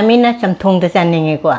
ꯃꯤꯅ ꯆꯝꯊꯣꯡꯗ ꯆꯥꯅꯤꯡꯉꯦꯀꯣ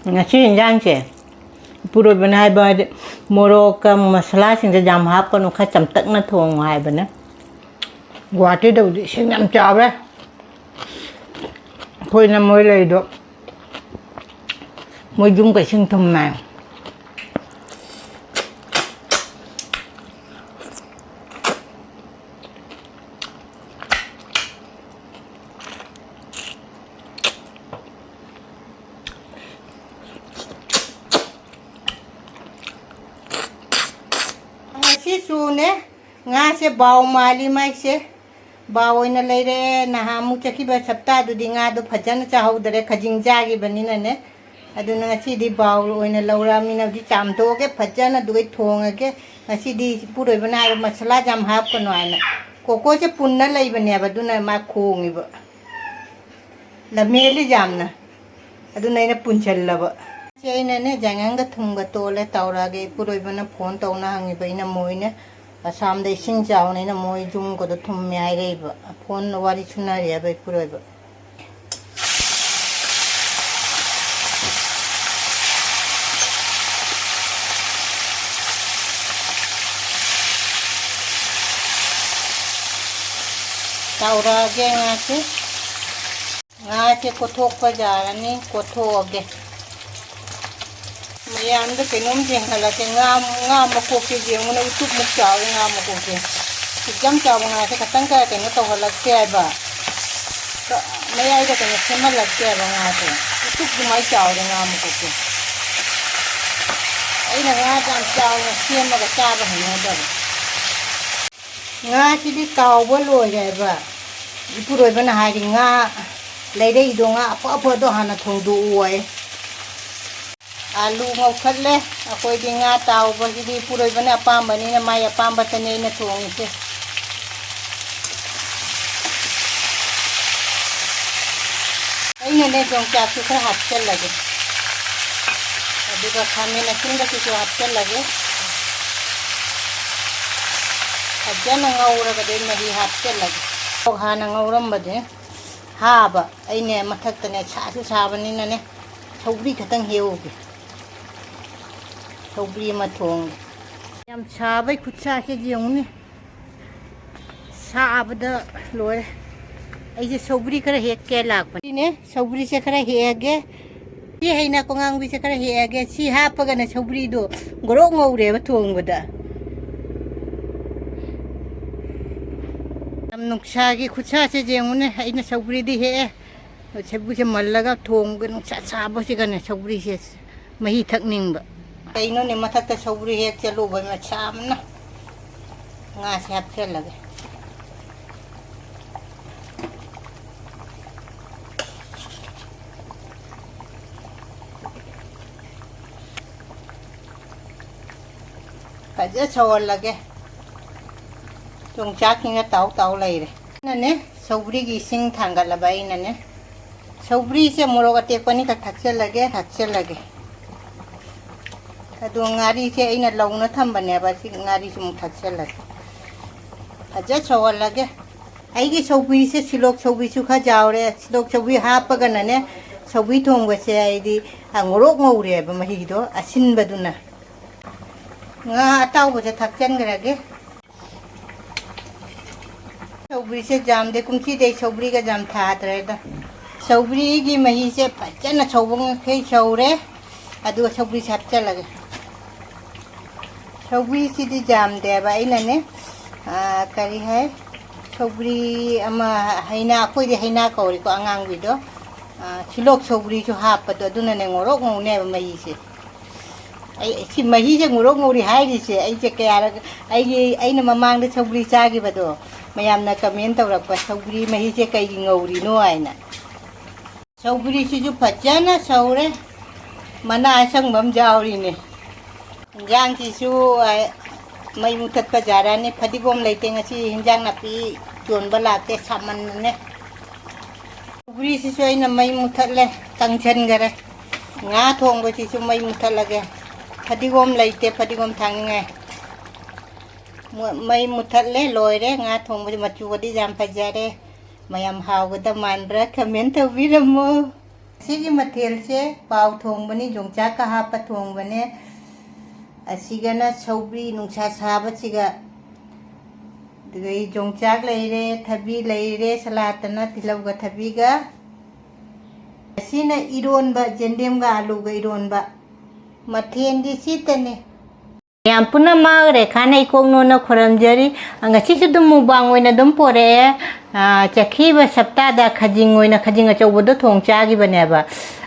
ngasi injangse puro banai ba morok masala singse jam hap ko kha chamtak na thong hai bana gwati do sing nam chawe khoi na moi lei do moi jung ka sing thum na sune nga se baw mali mai se baw ina leire na ha mu chaki ba sapta du di nga do phajana cha hau dare khajing ja gi bani na ne aduna ngasi di baw oina laura mi na di cham to ke phajana du ge thong ge ngasi di puroi bana masala jam hap ko no ana ko se punna lei bani ba du na ma khong ba la meli jam na aduna ina punchal la ba se ina ne jangang ga thung ga to le tawra ge puroi bana phone to na hangi ba ina moi ne asam de sing jaw ne na moi jung ko do thum me ai re ba phone no wari chuna re ba puroi ba tawra ge nga se ko thok pa ja ni ko tho ge mayam da kenom jeng hala ke nga ma ko ke jeng mo tup mu chaw nga ma ko ke jam chaw nga se katang ka ke no to hala ke ba mayai da ke ne sema la ke ba nga se tup du mai chaw nga ma ko ke ai na nga jam chaw nga sema ga cha ba ha da nga chi di kaw bo lo ga ba ipuroi ba na ha ri nga lai dei do nga apa do hana thong du oi alu ngau khatle akoi di nga taw ba di puroi bana apam bani na mai apam ba tane na thong se ai ne jong cha su khar hat chal lage adi ba khame na singa su hat chal lage ajana ngaura ga de nahi hat chal lage ok hana ngauram ba de ha ba ai ne mathak tane cha su sa bani na ne saugri khatang heu ge saugri ma thong yam cha bai khutcha ke jong ni sa abda loi ai je saugri kara hek ke lak pa ne saugri se kara hege si haina ko ngang bi se kara hege si ha pa ga na saugri do goro ngore ba thong bada am nuksa gi khutcha se jong ne ai na saugri di he sebu se mallaga thong ga nuksa sa ba se ga na saugri se mahi thak ning ba ino ne mathak ta saugri hek chalo ba ma cham na nga se hap chal lage kaja chawal lage tong cha kinga taw lai re na ne saugri gi sing thanga la bai na ne saugri se moro ga te pani ka thak chal lage adu ngari se ina launa tham bane ba si ngari sum thak chal lage aja chawal lage ai gi saugri se silok saugri su kha jaw re silok saugri ha pa ga na ne saugri thong ba se ai di angorok ngore ba ma hi do asin ba du na nga ataw ba se thak chan ga ge saugri se jam de kumchi de saugri ga jam tha tre da saugri gi mahi se phachana chawbong khei chawre adu saugri sap chal lage saugri si di jam de ba ina ne kari hai saugri ama haina koi di haina ko ri ko angang wi do silok saugri chu ha pa do aduna ne ngorok ngau ne ba mahi se ai si mahi je ngorok ngori hai ri se ai je kaya ai na mamang de saugri cha gi ba do mayam na comment tawrak pa saugri mahi je kai gi ngori no ai na saugri si ju phachana saure mana asang bam jauri ne jang chi su mai mutat pa jara ne phadigom leite ngasi hinjang na pi chon bala te saman ne saugri si soi na mai mutat le tangchen gare งาทงไปสิซุไม่มุทัดละแกพอดีกมเลยเตะพอดีกมทางยังไงไม่มุทัดเลยลอยเลยงาทงไปมาจูดีจำพจาเลยมายามหาวก็ตะมันรักคอมเมนต์ทวีรมูสิกิมาเทียลเช่เปล่าทงบันนี้จงจักกะหาปะทงบันนี้สิกันนะชาวบีนุ่งชาชาบัสิกะดูจงจักเลยเร่ทบีเลยเร่สลาตนะติลาวกะทบีกะสินะอีโรนบะเจนเดมกะอาลูกะอีโรนบะมาเทียนดิสิตะเนี่ยyang puna magre khana ikong no na khoram jari anga chi chu dum bang oina dum pore chakhi ba sapta da khajing oina khajing achau bodo thong cha gi bane ba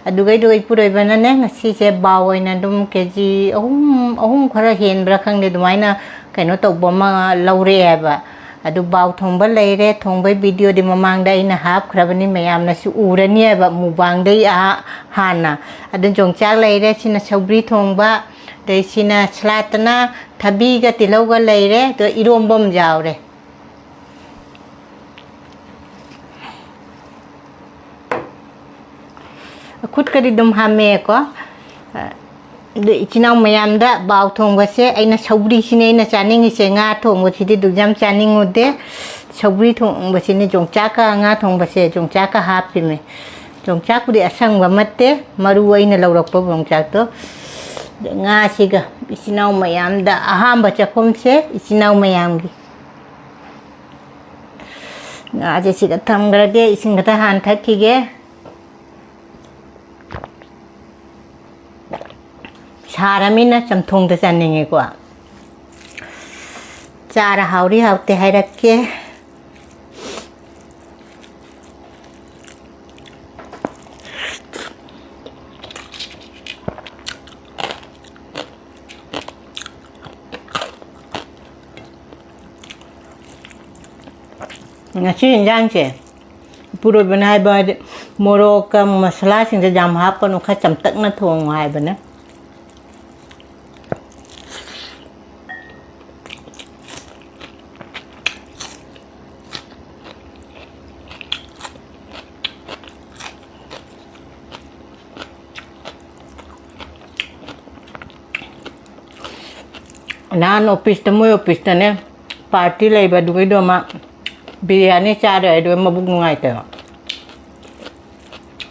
adugai dugai puroi bana ne ngasi che ba oina dum keji ahum khara hen bra khang de dumaina kaino to boma laure ba adu baw thong ba leire thong bai video di mamang da ina hap khrabani mayam na su urani ba mubang dai a hana adun jong cha leire china saugri thong ba đây xin salad na thabi ga tilau ga lei re to irombam jaw re khut ka di dum ha me ko de chinau mayam da baw thong ga se aina saugri sine na chaning se nga thong go thi du jam chaning ode saugri thong ba sine jong cha ka nga thong ba se jong cha ka ha pi me jong cha ku di asang ba matte maru aina lawrak pa jong cha to nga siga isinaw mayam da ahamba chakom se isinaw mayam gi nga je siga tham grage isinga ta han thakki ge saramina chamthong da chaninge ko chara hauri haute hairakke ngasi injang che puro banai ba moro ka masala sing jam hap ko kha cham tak na thong hai ba na nan office ta moi office ta ne party lai ba du do ma biryani cha rồi đôi mà bụng ngoài kìa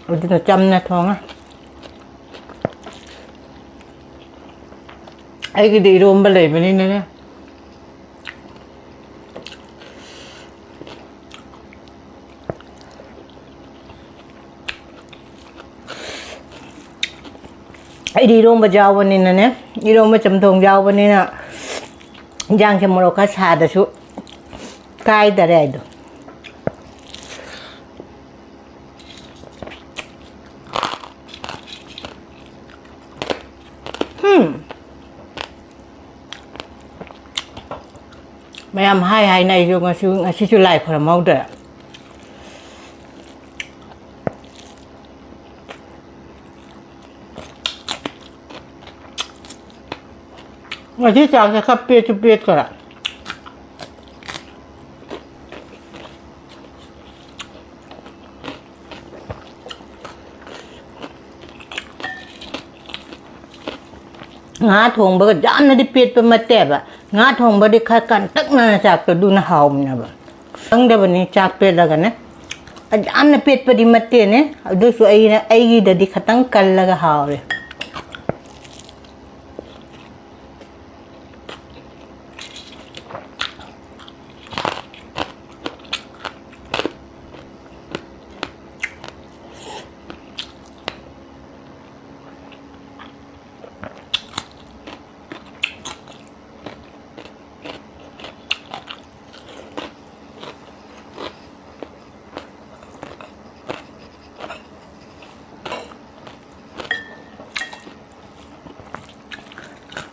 rồi nó chăm nè thong á ấy cái đi rôm bên này bên này nè ấy đi rôm bên dao bên này nè đi rôm bên chấm thong dao bên này nè giang cho một cái xà đó chú cay da redo mayam hai này rồi ngasi chu lại khỏi mau được ngasi chào sẽ khắp bia chu bia cả ngá thong ba jan na di pet pa mate ba ngá thong ba di kha kan tak na chak to du na haum na ba ang da bani chak pe laga ne jan na pet pa di mate ne du su ai gi da di khatang kal laga haw re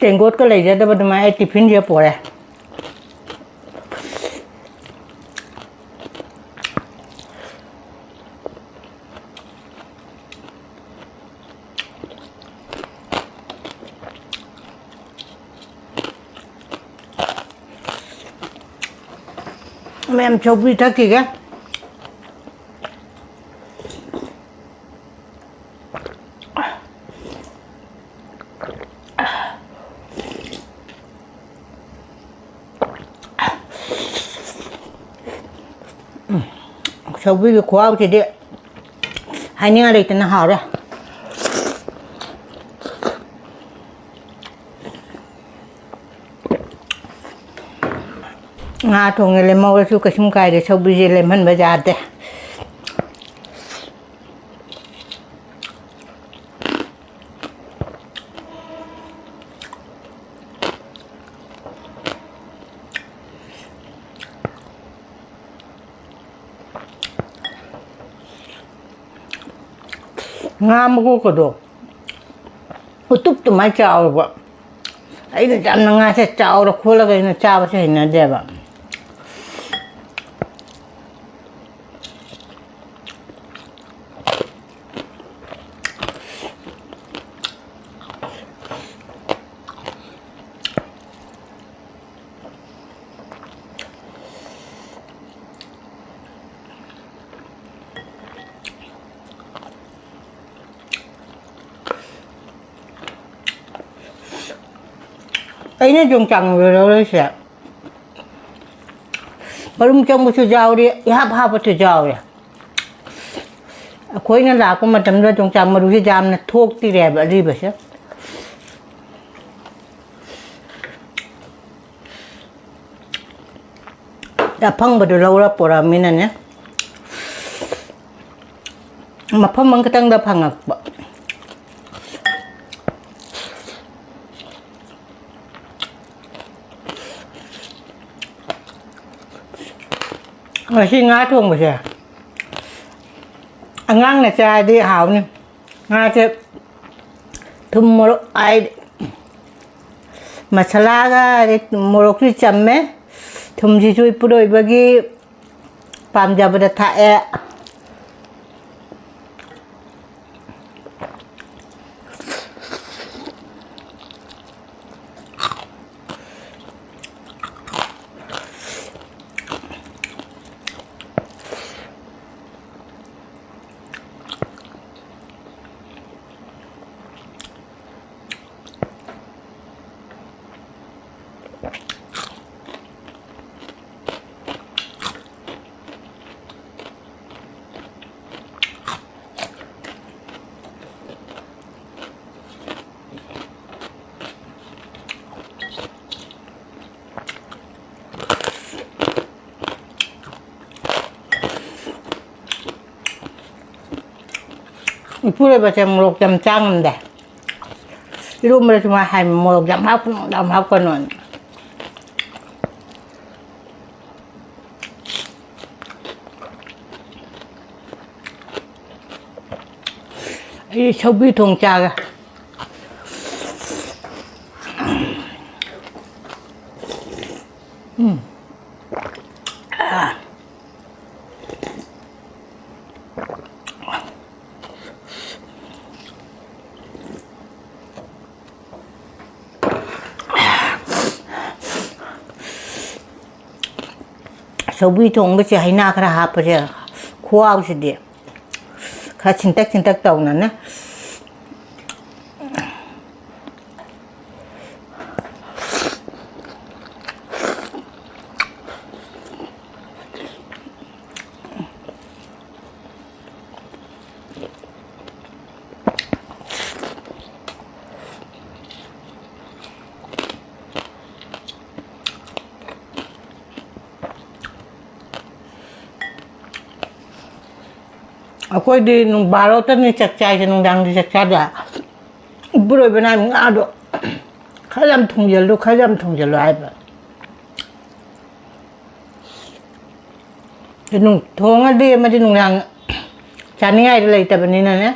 tiền gốt cái lấy ra đó mà ai tiffin ra bỏ này em chụp đi thật kì cái sầu khoa thì đi hai nhà đây tên nó hào rồi ngà thùng này lên màu su cái sum cài để sầu bì lên hơn bây giờ đấy ngà mà cô có được tụt tụt máy chảo rồi ấy là chạm ngà sẽ chảo rồi khô là cái nó chảo sẽ hình đẹp ạ ấy nó dùng chẳng rồi đâu đấy sẽ mà đúng trong một số rau đi hấp một số rau này khối nó là cũng mà tầm ra dùng chẳng mà đúng cái jam nó thuốc thì đẹp ở đi vậy chứ đã phăng vào lâu ra bỏ ra mình này mà phăng bằng cái tăng đã phăng à mà xin ngã thuồng mà chưa ăn ngang là cha đi hảo nè ngã chứ thum mồ ai masala ga mồ cái chấm ấy thum gì chui puroi bagi pam jab ada thae pure baca muluk jam cangem dah. Itu mereka cuma hai muluk jam hap dalam hap konon. Ini saugri thong cha. saugri thong besi haina khara hap je khoa se de kha chintak taw na ne Aku di nung baro tan ni cakcai nung dang di cakcai dah. Bro benai mung ado. Khalam thung jelo ai ba. Nung thong ade ma di nung dang chani ai lai ta bani na ne.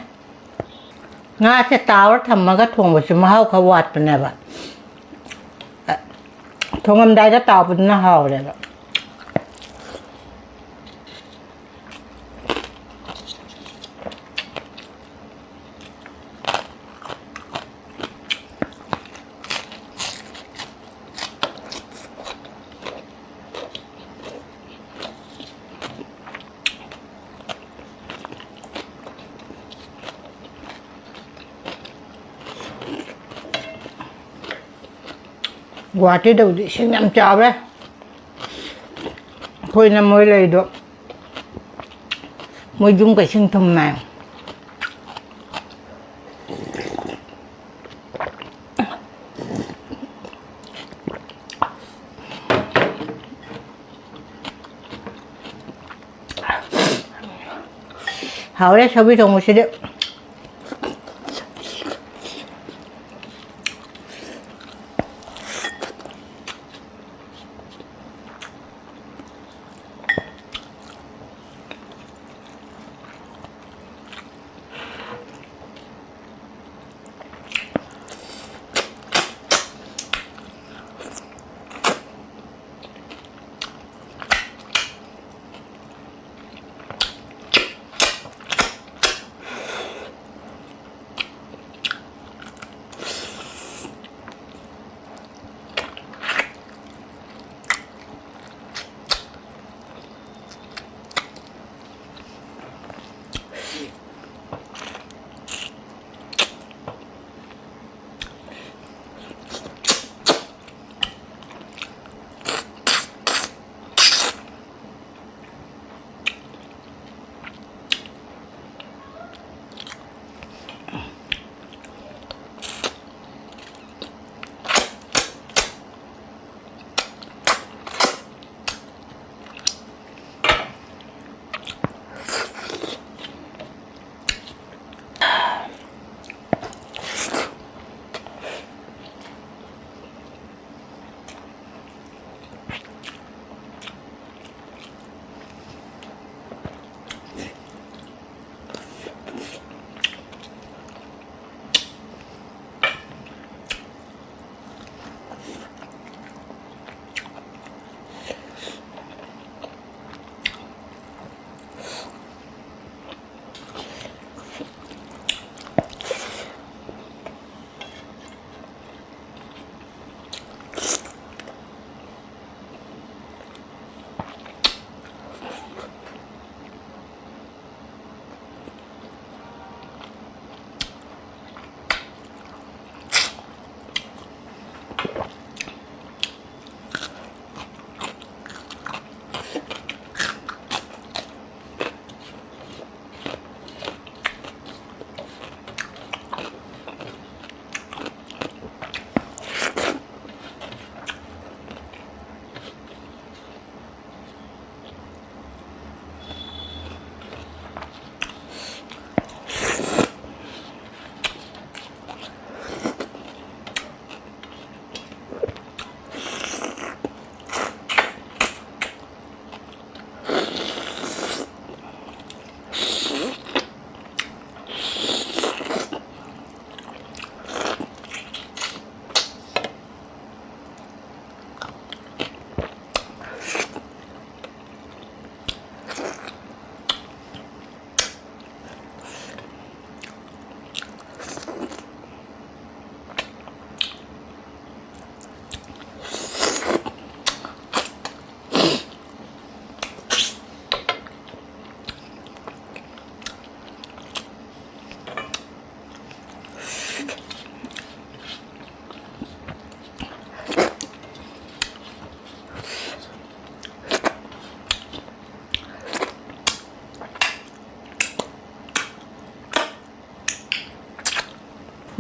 Nga se tawar thamma ga thong ba ma hau khawat pa ne ba. Thongam dai da taw pa na hau le ba. Guati đâu đi xin nhắm chào bé thôi năm mới lấy được mùi dung cái xương thùng này hảo đấy sao biết dùng một xíu đấy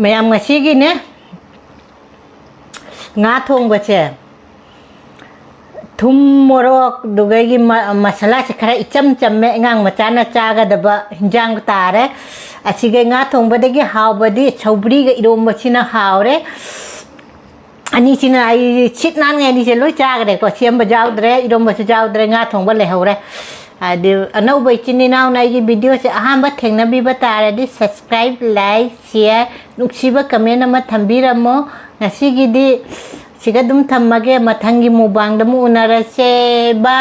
mayam ngasiginya nga thongba che thum morok dugai gi masala che khara icham chamme ngang machana chaga daba hinjang tare asige nga thongba de gi hawbadi saugri ga eromba china hawre ani china ai chit nan ngai ni che loi chaga de ko siam ba jaw dre eromba che jaw dre nga thongba le hawre adu anau bai chini naw nai gi video se aham ba thengna bi ba tare di subscribe like share nuksiba comment ama thambiramo ngasi gi di siga dum thammage mathangi mubang da mu unarase ba